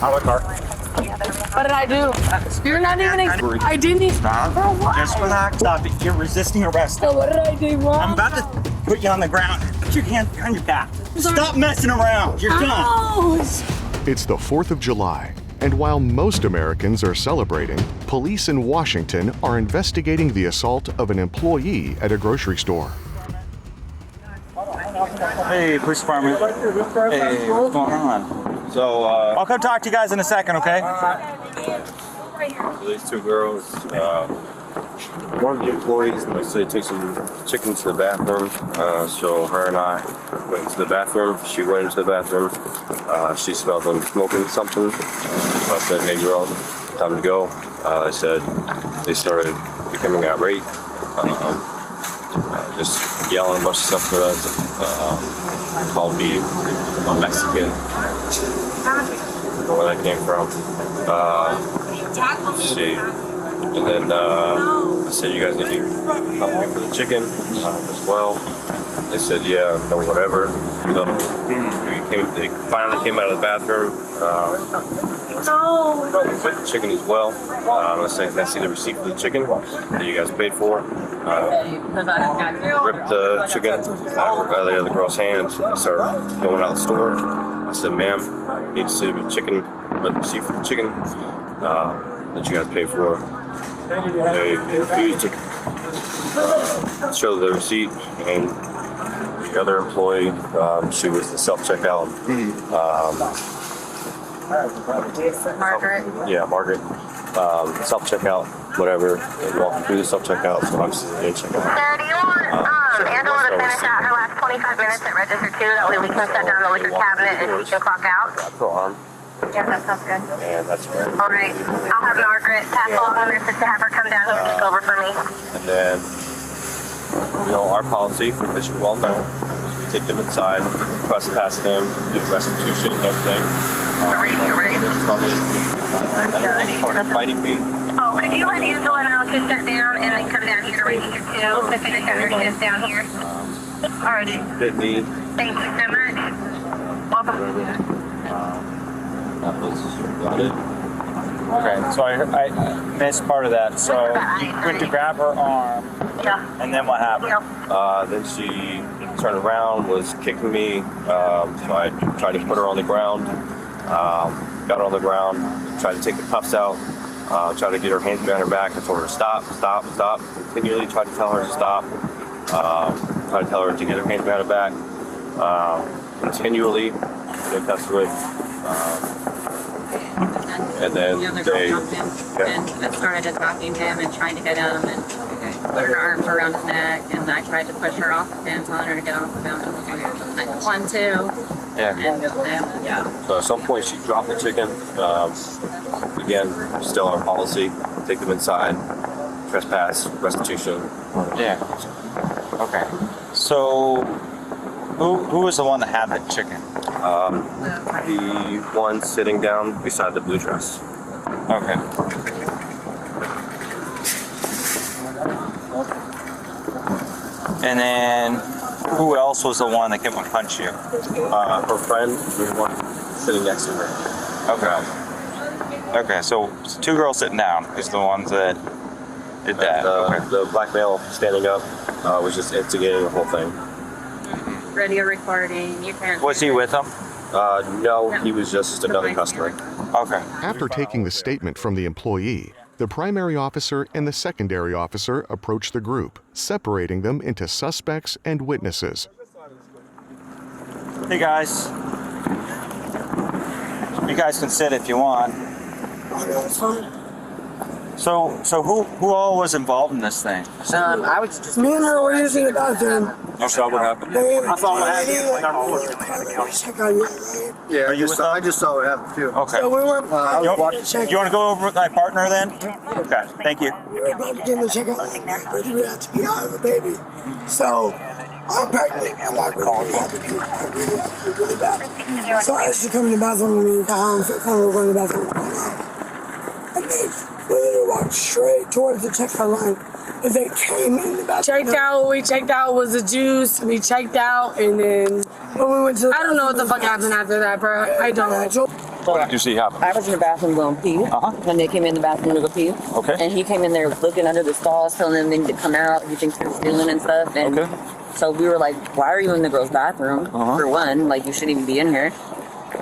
Out of the car. What did I do? You're not even. I didn't even. Stop. Just relax. Stop it. You're resisting arrest. So what did I do wrong? I'm about to put you on the ground. Put your hand behind your back. Stop messing around. You're done. It's the 4th of July, and while most Americans are celebrating, police in Washington are investigating the assault of an employee at a grocery store. Hey, police department. Hey, what's going on? So, I'll come talk to you guys in a second, okay? These two girls, one of the employees, let's say, took some chicken to the bathroom. So her and I went to the bathroom. She went into the bathroom. She smelled them smoking something. So I said, "Hey, girl, time to go." I said they started becoming irate, just yelling a bunch of stuff at us. Called me a Mexican. Where that came from. And then I said, "You guys need to help me for the chicken as well." They said, "Yeah, no, whatever." So they finally came out of the bathroom. With the chicken as well. I said, "Can I see the receipt for the chicken that you guys paid for?" Ripped the chicken out of the other girl's hands and started going out the store. I said, "Ma'am, I need to see the chicken, the receipt for the chicken that you guys paid for." They refused to show the receipt, and the other employee, she was the self-checkout. Margaret. Yeah, Margaret. Self-checkout, whatever. They walking through the self-checkout, so I'm just in checkout. Sir, do you want Angela to finish out her last 25 minutes at register 2? That way we can set down the liquor cabinet and she can clock out. Grab her arm, Yeah, that sounds good. and that's right. All right. I'll have Margaret pass along the message to have her come down here and take over for me. And then, our policy, which you all know, is we take them inside, trespass them, do restitution and everything. Fighting me. Oh, could you let Angela know to sit down and then come down here to register 2 to finish out her shift down here? Alrighty. Hit me. Thank you so much. Welcome. That was about it. Okay, so I missed part of that. So you went to grab her arm, Yeah. and then what happened? Then she turned around, was kicking me. So I tried to put her on the ground. Got her on the ground, tried to take the cuffs out, tried to get her hands behind her back. I told her to stop. Continually tried to tell her to stop. Tried to tell her to get her hands behind her back. Continually, that's with. And then They jumped in and started attacking him and trying to hit him and put her arms around his neck, and I tried to push her off of him, telling her to get off of him. And 1, 2. Yeah. And yeah. So at some point she dropped the chicken. Again, still our policy. Take them inside. Trespass, restitution. Yeah. Okay. So, who was the one that had the chicken? The one sitting down beside the blue dress. Okay. And then, who else was the one that came and punched you? Her friend, the one sitting next to her. Okay. Okay, so 2 girls sitting down is the ones that did that. Okay. The black male standing up was just instigating the whole thing. Radio recording, you can't. Was he with them? No, he was just another customer. Okay. After taking the statement from the employee, the primary officer and the secondary officer approached the group, separating them into suspects and witnesses. Hey guys. You guys can sit if you want. So who all was involved in this thing? I was just. Me and her were using the bathroom. You saw what happened? I saw what happened. Check on you. Are you with I just saw what happened too. Okay. So we were. I was watching. Check. You want to go over with my partner then? Okay, thank you. We were about to get in the checkout line, but we had to be out of the baby. So I'm pregnant. I'm like, really bad. So I used to come in the bathroom and we got home. So we're going to the bathroom. And they literally walked straight towards the checkout line. And they came in the bathroom. We checked out was the juice. We checked out, and then when we went to the I don't know what the fuck happened after that, bro. I don't know. What did you see happen? I was in the bathroom going pee. When they came in the bathroom to go pee. Okay. And he came in there looking under the stalls, telling them to come out. He thinks they're stealing and stuff. And so we were like, why are you in the girls' bathroom? For one, like, you shouldn't even be in here.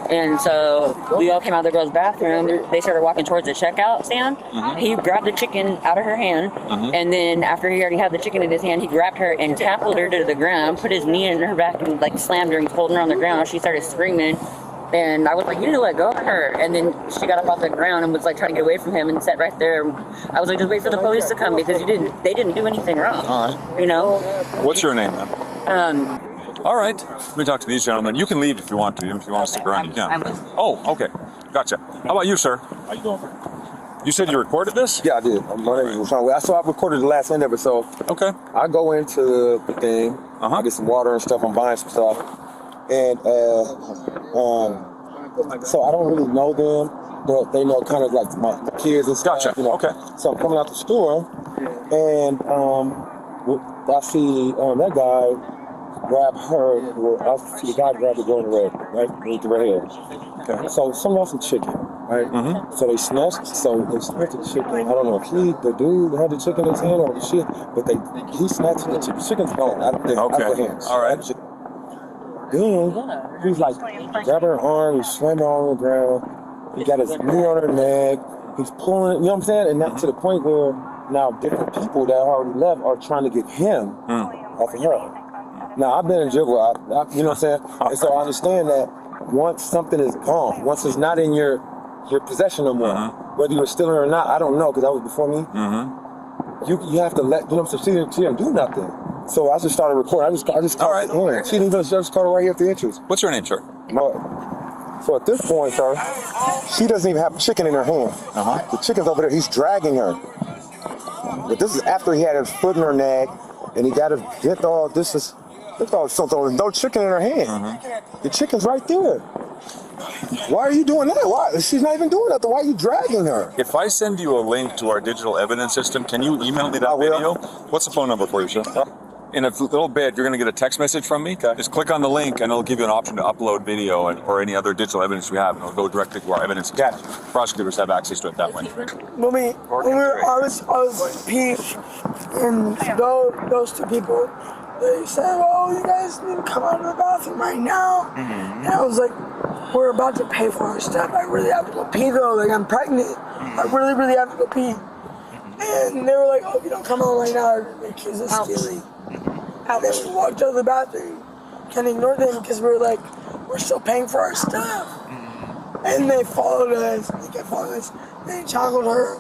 And so we all came out of the girls' bathroom. They started walking towards the checkout stand. He grabbed the chicken out of her hand. And then after he already had the chicken in his hand, he grabbed her and tackled her to the ground, put his knee in her back and like slammed her and holding her on the ground. She started screaming. And I was like, you need to let go of her. And then she got up off the ground and was like trying to get away from him and sat right there. I was like, just wait for the police to come because they didn't do anything wrong. All right. You know? What's your name then? All right. Let me talk to these gentlemen. You can leave if you want to. If you want to stick around, you can. Oh, okay. Gotcha. How about you, sir? How you doing? You said you recorded this? Yeah, I did. My name is Sean. So I recorded the last end of it. So okay. I go into the thing. I get some water and stuff. I'm buying some stuff. And so I don't really know them, but they know kind of like my kids and stuff. Gotcha. You know? Okay. So I'm coming out the store, and I see that guy grab her. Well, I see the guy grab the girl in the red, right, with the red hair. Okay. So someone else some chicken, right? So they snatched the chicken. I don't know if the dude had the chicken in his hand or the shit, but he snatched the chicken. Chicken's gone out of their hands. All right. Then he's like grabbing her arm, he's slamming her on the ground, he got his knee on her neck, he's pulling it, you know what I'm saying? And not to the point where now different people that already left are trying to get him off of her. Now I've been in jail, you know what I'm saying? And so I understand that once something is gone, once it's not in your possession no more, whether you were stealing it or not, I don't know because that was before me. You have to let, you know what I'm saying? She didn't do nothing. So I just started recording. I just caught it in. She didn't even just caught it right here at the entrance. What's your name, sir? So at this point, sir, she doesn't even have chicken in her hand. The chicken's over there. He's dragging her. But this is after he had his foot in her neck, and he got to get all this is. Look all something. There's no chicken in her hand. The chicken's right there. Why are you doing that? Why? She's not even doing nothing. Why are you dragging her? If I send you a link to our digital evidence system, can you email me that video? What's the phone number for you, sir? In a little bit, you're going to get a text message from me. Just click on the link, and it'll give you an option to upload video or any other digital evidence we have, and it'll go directly to our evidence system. Prosecutors have access to it that way. I was peeing, and those two people, they said, "Oh, you guys need to come out of the bathroom right now." And I was like, "We're about to pay for our stuff. I really have to go pee though. Like I'm pregnant. I really, really have to go pee." And they were like, "Oh, if you don't come out right now, you're gonna be accused of stealing." And then we walked out of the bathroom. Can't ignore them because we were like, we're still paying for our stuff. And they followed us. They kept following us. They tackled her.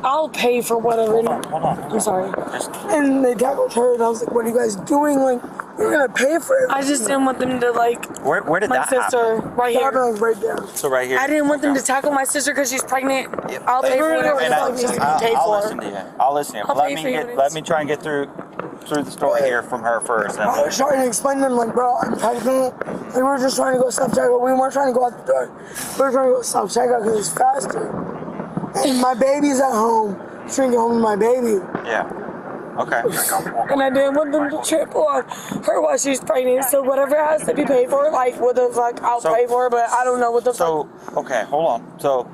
I'll pay for whatever. Hold on. I'm sorry. And they tackled her, and I was like, "What are you guys doing? Like, you're gonna pay for it." I just didn't want them to like. Where did my that sister happen? right here. Right there. So right here. I didn't want them to tackle my sister because she's pregnant. I'll pay for whatever the fuck needs to be paid I'll for. listen to you. I'll listen to you. I'll Let pay me for your let me try and get through the story here from her first. And I was trying to explain to them, like, bro, I'm pregnant. And we were just trying to go self-checkout. We weren't trying to go out the door. We were trying to go self-checkout because it's faster. And my baby's at home. I'm trying to get home with my baby. Yeah. Okay. And I didn't want them to trip on her while she's pregnant. So whatever has to be paid for, like, what the fuck, I'll pay for it, but I don't know what the fuck. So, okay, hold on. So,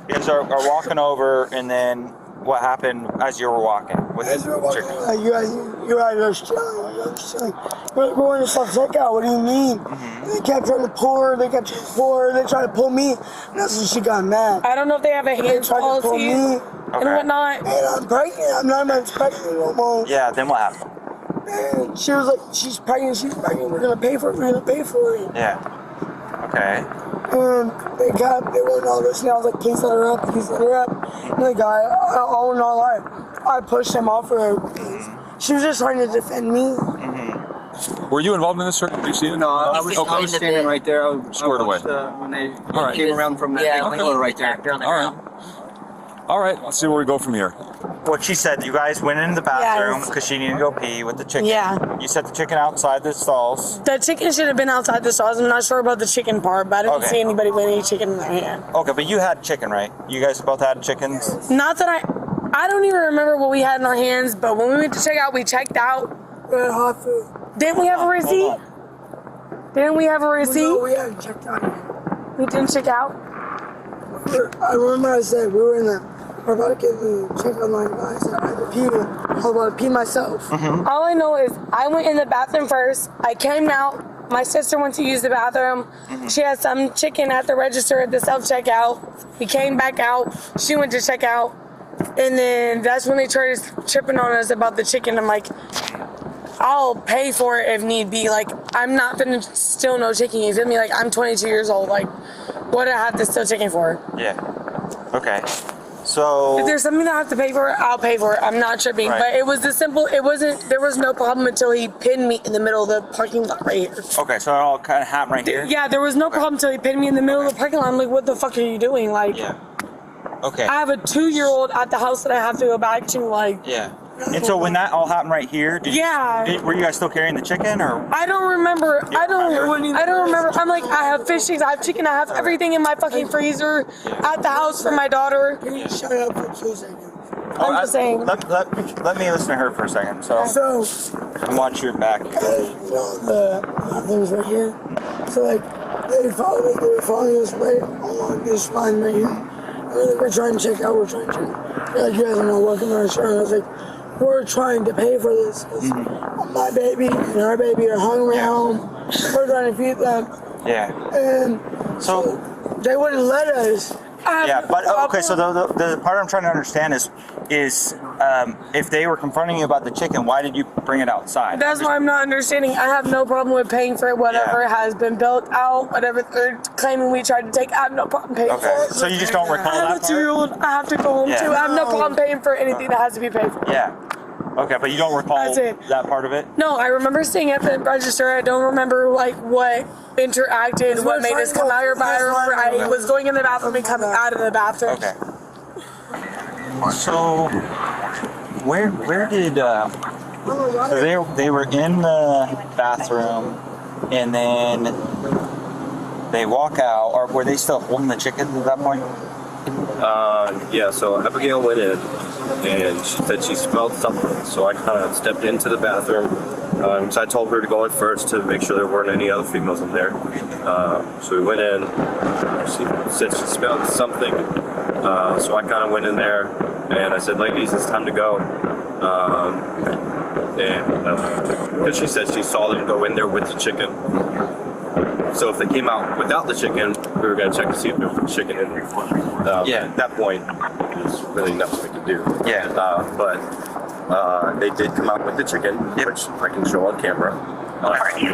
you guys are walking over, and then what happened as you were walking? As we were walking, like, you guys are chilling. We're going to self-checkout. What do you mean? They kept trying to pull her. They tried to pull me. And that's when she got mad. I don't know if they have a hands policy and whatnot. And I'm pregnant. I'm not even pregnant no more. Yeah, then what happened? And she was like, she's pregnant. We're going to pay for it. Yeah. Okay. And they weren't all listening. I was like, please let her up. And the guy, all in all, I pushed him off of her. She was just trying to defend me. Were you involved in this, sir? Did you see it? No, I was standing right there. Squared away. When they came around from the pillar right there. All right. Let's see where we go from here. What she said, you guys went into the bathroom because she needed to go pee with the chicken. Yeah. You set the chicken outside the stalls. The chicken should have been outside the stalls. I'm not sure about the chicken part, but I didn't see anybody with any chicken in their hand. Okay, but you had chicken, right? You guys both had chickens? Not that I don't even remember what we had in our hands, but when we went to check out, we checked out. We had hot food. Didn't we have a receipt? No, we hadn't checked out yet. We didn't check out. I remember I said we were about to get the check online. I said I had to pee. I was about to pee myself. All I know is I went in the bathroom first. I came out. My sister went to use the bathroom. She had some chicken at the register at the self-checkout. We came back out. She went to check out. And then that's when they started tripping on us about the chicken. I'm like, I'll pay for it if need be. Like, I'm not gonna steal no chicken. You feel me? Like, I'm 22 years old. Like, what do I have to steal chicken for? Yeah. Okay. So If there's something that I have to pay for, I'll pay for it. I'm not tripping. Right. But it was there was no problem until he pinned me in the middle of the parking lot right here. okay, so it all kind of happened right here. Yeah, there was no problem until he pinned me in the middle of the parking lot. I'm like, what the fuck are you doing? Like, Yeah. Okay. I have a 2-year-old at the house that I have to go back to. Like, Yeah. And so when that all happened right here, were you guys still carrying the chicken or? I don't remember. I don't remember. I'm like, I have fish sticks, I have chicken, I have everything in my fucking freezer at the house for my daughter. Can you shut up for 2 seconds? I'm just saying. Let me listen to her for a second. So and watch your back. You know, the things right here. So like, they followed me. They were following us right along this line right here. And we're trying to check out. We're trying to check. They're like, you guys are not working on our shirt. I was like, we're trying to pay for this. My baby and our baby are hungry at home. We're trying to feed them. Yeah. And so they wouldn't let us. Yeah, but okay. So the part I'm trying to understand is if they were confronting you about the chicken, why did you bring it outside? That's why I'm not understanding. I have no problem with paying for whatever has been built out, whatever they're claiming we tried to take. I have no problem paying for it. So you just don't recall I have that a 2-year-old. I have to go home too. I have no problem paying for anything that has to be paid for. Yeah. Okay, but you don't recall that part of it? No, I remember staying at the register. I don't remember like what interacted, what made us come out here, but I remember I was going in the bathroom and coming out of the bathroom. Okay. So where did so they were in the bathroom and then they walk out, or were they still holding the chicken at that point? Yeah, so Abigail went in and she said she smelled something. So I kind of stepped into the bathroom. So I told her to go in first to make sure there weren't any other females in there. So we went in. She said she smelled something. So I kind of went in there and I said, ladies, it's time to go. Because she said she saw them go in there with the chicken. So if they came out without the chicken, we were going to check to see if there was chicken in there. At that point, there's really nothing we could do. Yeah. But they did come out with the chicken, which I can show on camera. And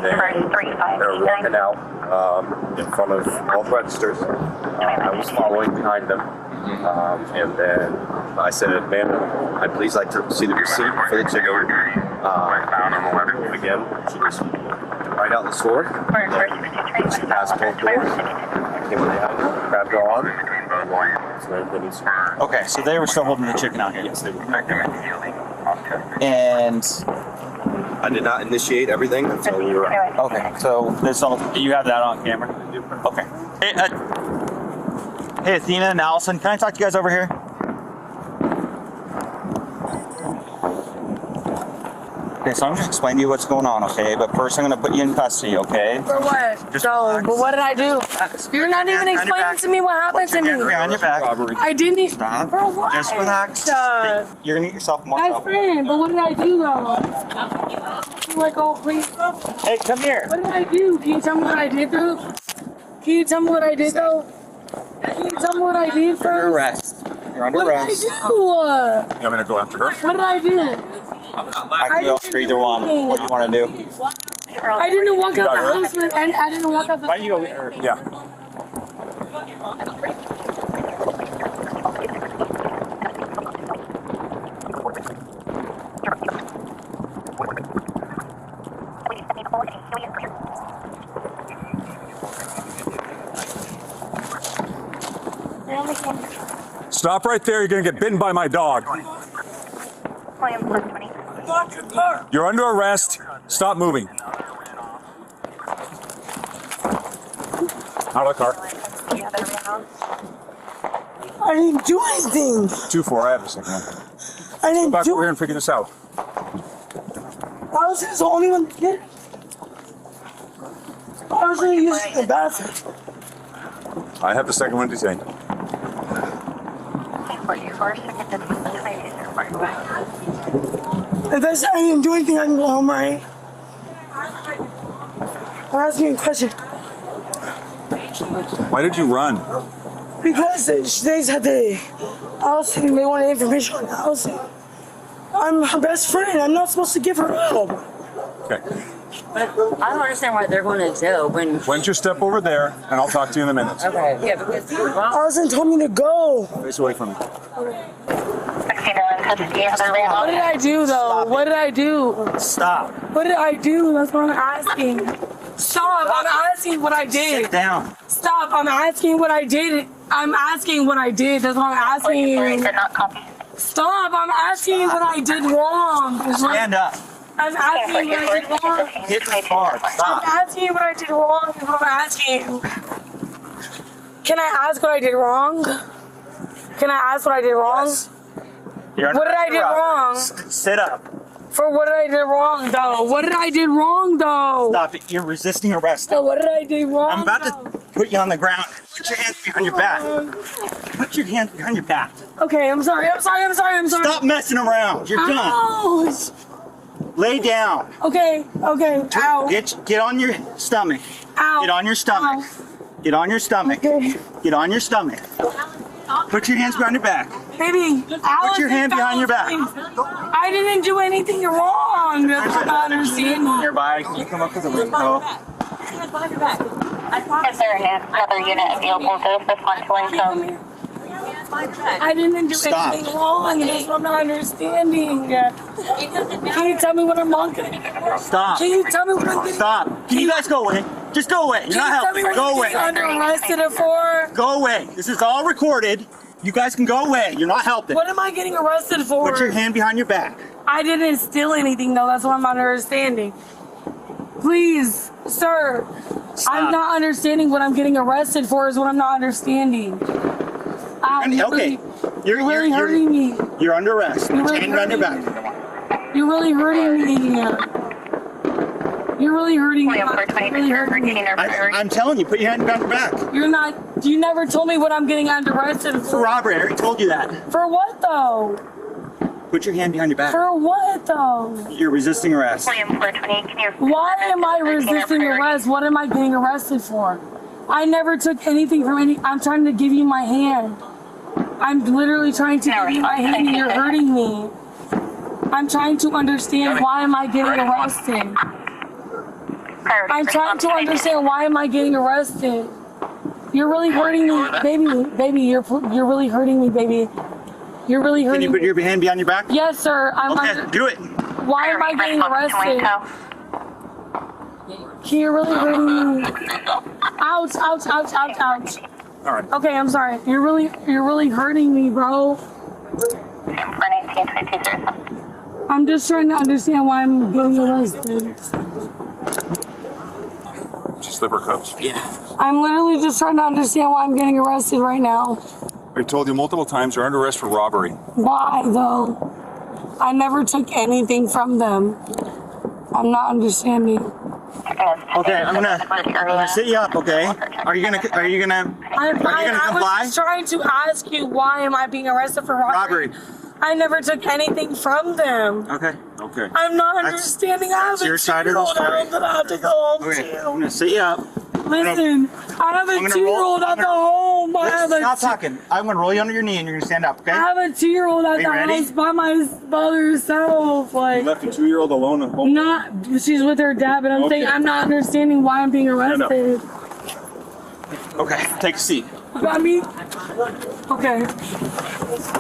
they were walking out in front of all the registers. I was following behind them. And then I said, ma'am, I'd please like to see the receipt for the chicken. Again, she was right out the store. She passed both doors. I came behind her, grabbed her arm. Okay, so they were still holding the chicken out here. Yes, they were. And I did not initiate everything until we were out. okay, so you have that on camera? Okay. Hey, Athena and Allison, can I talk to you guys over here? Okay, so I'm just explaining to you what's going on, okay? But first I'm going to put you in custody, okay? For what? But what did I do? You're not even explaining to me what happened to me. On your back. I didn't. Stop. For what? Just relax. You're going to get yourself more My friend, but what did I do though? You like, oh please. Hey, come here. What did I do? Can you tell me what I did though? Can you tell me what I did though? Can you tell me what I did first? You're under arrest. You're under arrest. What did I do? You want me to go after her? What did I do? I can go for either one. What do you want to do? I didn't walk out the house and I didn't walk out the Why don't you go with her? Yeah. Stop right there. You're going to get bitten by my dog. You're under arrest. Stop moving. Out of the car. I didn't do anything. 2-4, I have a second one. I didn't Back do over here and figure this out. I was just the only one. I was going to use the bathroom. I have the second one detained. 44, second detention, report back. If that's, I didn't do anything, I can go home, right? I'm asking you a question. Why did you run? Because they said they wanted information on the house. I'm her best friend. I'm not supposed to give her up. Okay. But I don't understand why they're going to jail when. Why don't you step over there and I'll talk to you in a minute. Okay. Yeah, because Allison told me to go. Face away from me. What did I do though? What did I do? Stop. What did I do? That's what I'm asking. Stop. I'm asking what I did. Sit down. Stop. I'm asking what I did. I'm asking what I did. That's what I'm asking. Stop. I'm asking what I did wrong. Stand up. I'm asking what I did wrong. Hit the bar. I'm Stop. asking what I did wrong. Is what I'm asking. Can I ask what I did wrong? Can I ask what I did wrong? Yes. You're What did I do wrong? Sit up. For what did I do wrong though? What did I do wrong though? Stop it. You're resisting arrest. So what did I do wrong? I'm about to put you on the ground. Put your hands behind your back. Put your hands behind your back. Okay, I'm sorry. Stop messing around. You're done. Ouch. Lay down. Okay. Ow. Get on your stomach. Ow. Get on your stomach. Get on your stomach. Okay. Get on your stomach. Put your hands behind your back. Baby, Put your hand behind your back. I didn't do anything wrong. That's what I understand. Nearby, can you come up with a rainbow? Is there another unit available to this one to Lincoln? I didn't do Stop. anything wrong. That's what I'm not understanding. Can you tell me what I'm wrong? Stop. Can you tell me what I'm getting? Stop. Can you guys go away? Just go away. You're Can you not tell me helping. what Go I'm getting away. under arrested for? Go away. This is all recorded. You guys can go away. You're not helping. What am I getting arrested for? Put your hand behind your back. I didn't steal anything though. That's what I'm not understanding. Please, sir. Stop. I'm not understanding what I'm getting arrested for. Is what I'm not understanding. Okay. You're really hurting me. You're under arrest. Put You're your really hand behind your hurting back. You're really hurting me. You're really hurting me. Really hurting me. I'm telling you, put your hand behind your back. You're not. You never told me what I'm getting under arrested For for. robbery. I already told you that. For what though? Put your hand behind your back. For what though? You're resisting arrest. Why am I resisting arrest? What am I getting arrested for? I never took anything from any. I'm trying to give you my hand. I'm literally trying to give you my hand and you're hurting me. I'm trying to understand why am I getting arrested. I'm trying to understand why am I getting arrested. You're really hurting me, baby. You're really hurting me, baby. You're really hurting Can you put me. your hand behind your back? Yes, sir. Okay, do it. Why am I getting arrested? You're really hurting me. Ouch. All right. Okay, I'm sorry. You're really hurting me, bro. I'm just trying to understand why I'm getting arrested. Slipper cups. Yeah. I'm literally just trying to understand why I'm getting arrested right now. I told you multiple times you're under arrest for robbery. Why though? I never took anything from them. I'm not understanding. Okay, I'm gonna sit you up. Okay. Are you gonna I comply? was trying to ask you why am I being arrested for robbery? I never took anything from them. Okay. Okay. I'm not understanding. I have a your side of the 2-year-old story. at home that I have to go home Okay. to. I'm gonna sit you up. Listen, I have a 2-year-old at the home. Stop talking. I'm gonna roll you under your knee and you're gonna stand up. Okay. I have a 2-year-old at Are you the ready? house by herself. You Like, left a 2-year-old alone at home. not she's with her dad, but I'm saying I'm not understanding why I'm being arrested. Okay. Take a seat. I mean, okay.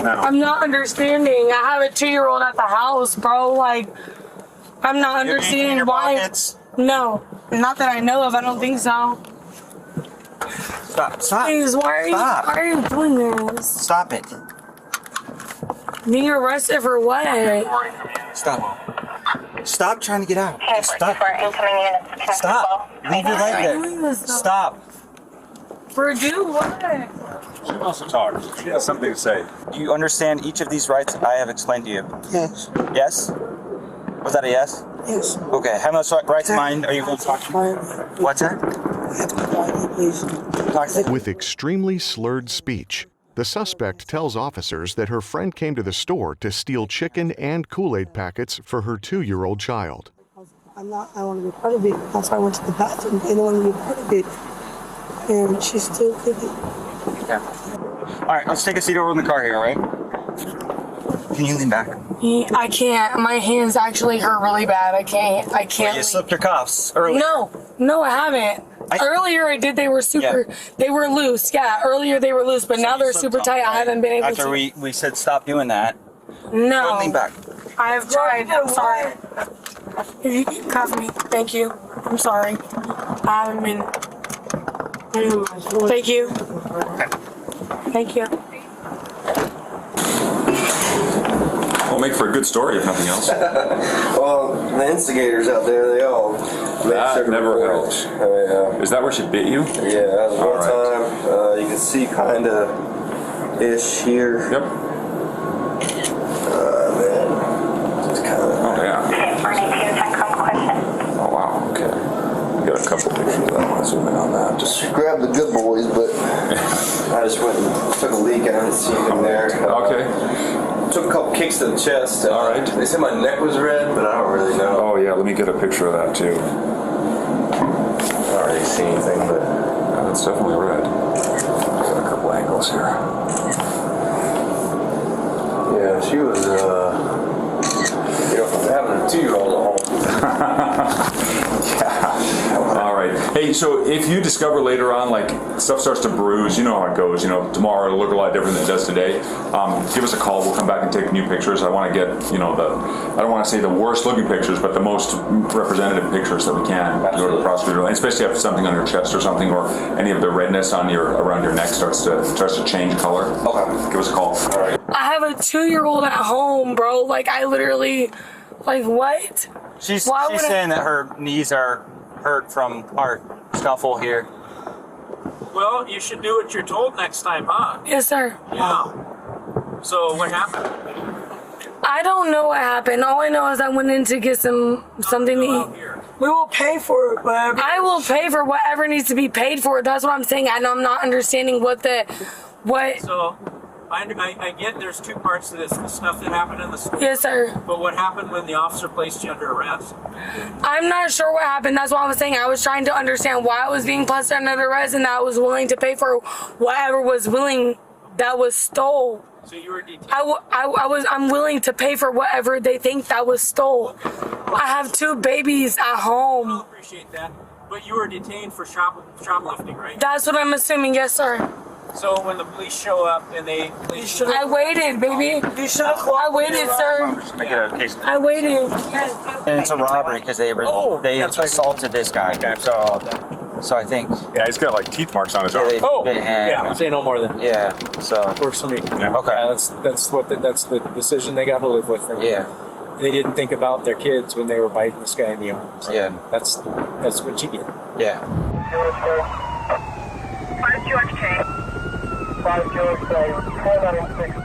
Now. I'm not understanding. I have a 2-year-old at the house, bro. Like, I'm not understanding why. Pockets. No, not that I know of. I don't think so. Stop. Please, why are you doing this? Stop it. Being arrested for what? Stop trying to get out. Stop. Stop. Leave your leg there. Stop. For do what? She wants to talk. She has something to say. Do you understand each of these rights I have explained to you? Yes. Yes? Was that a yes? Yes. Okay. How much rights of mine are you going to talk to? What's that? I have to be quiet, please. With extremely slurred speech, the suspect tells officers that her friend came to the store to steal chicken and Kool-Aid packets for her 2-year-old child. I want to be part of it. That's why I went to the bathroom. I don't want to be part of it. And she still did it. Yeah. All right, let's take a seat over in the car here, all right? Can you lean back? I can't. My hands actually hurt really bad. I can't. Well, you slipped your cuffs earlier. No, I haven't. Earlier I did. They were they were loose. Yeah, earlier they were loose, but now they're super tight. I haven't been able to. After we said stop doing that. No. Lean back. I have tried. I'm sorry. If you can cuff me, thank you. I'm sorry. I haven't been. Thank you. Thank you. Will make for a good story if nothing else. Well, the instigators out there, they all that never helps. Is that where she bit you? Yeah, that was one time. You can see kind of ish here. Yep. Man, just kind of. Oh yeah. Oh wow. Okay. We got a couple pictures of that. I want to zoom in on that. Just grab the good boys, but I just went and took a leak. I didn't see them there. Okay. Took a couple kicks to the chest. All right. They said my neck was red, but I don't really know. Oh yeah, let me get a picture of that too. I don't really see anything, but that's definitely red. Got a couple angles here. Yeah, she was having a 2-year-old at home. All right. Hey, so if you discover later on, like, stuff starts to bruise, you know how it goes. You know, tomorrow it'll look a lot different than it does today. Give us a call. We'll come back and take new pictures. I want to get, I don't want to say the worst looking pictures, but the most representative pictures that we can. Go to the prosecutor, and especially if something on your chest or something, or any of the redness on around your neck starts to change color. Okay. Give us a call. All right. I have a 2-year-old at home, bro. Like, I literally, like, what? She's saying that her knees are hurt from our scuffle here. Well, you should do what you're told next time, huh? Yes, sir. Yeah. So what happened? I don't know what happened. All I know is I went in to get something to eat. We will pay for it, whatever. I will pay for whatever needs to be paid for. That's what I'm saying. And I'm not understanding what. So, I get there's two parts to this. The stuff that happened in the store. Yes, sir. But what happened when the officer placed you under arrest? I'm not sure what happened. That's what I was saying. I was trying to understand why I was being placed under arrest, and that I was willing to pay for whatever was willing that was stole. So you were detained. I'm willing to pay for whatever they think that was stole. I have 2 babies at home. I appreciate that. But you were detained for shoplifting, right? That's what I'm assuming. Yes, sir. So when the police show up and they I waited, baby. You should have. I waited, sir. I waited. And it's a robbery because they assaulted this guy. So I think. Yeah, he's got like teeth marks on his arm. Yeah. Say no more than. Yeah. So. Works for me. Yeah. Okay. That's the decision they got to live with. Yeah. They didn't think about their kids when they were biting this guy in the arm. So yeah. That's what you get. Yeah. 5 George K. 5 George, 496.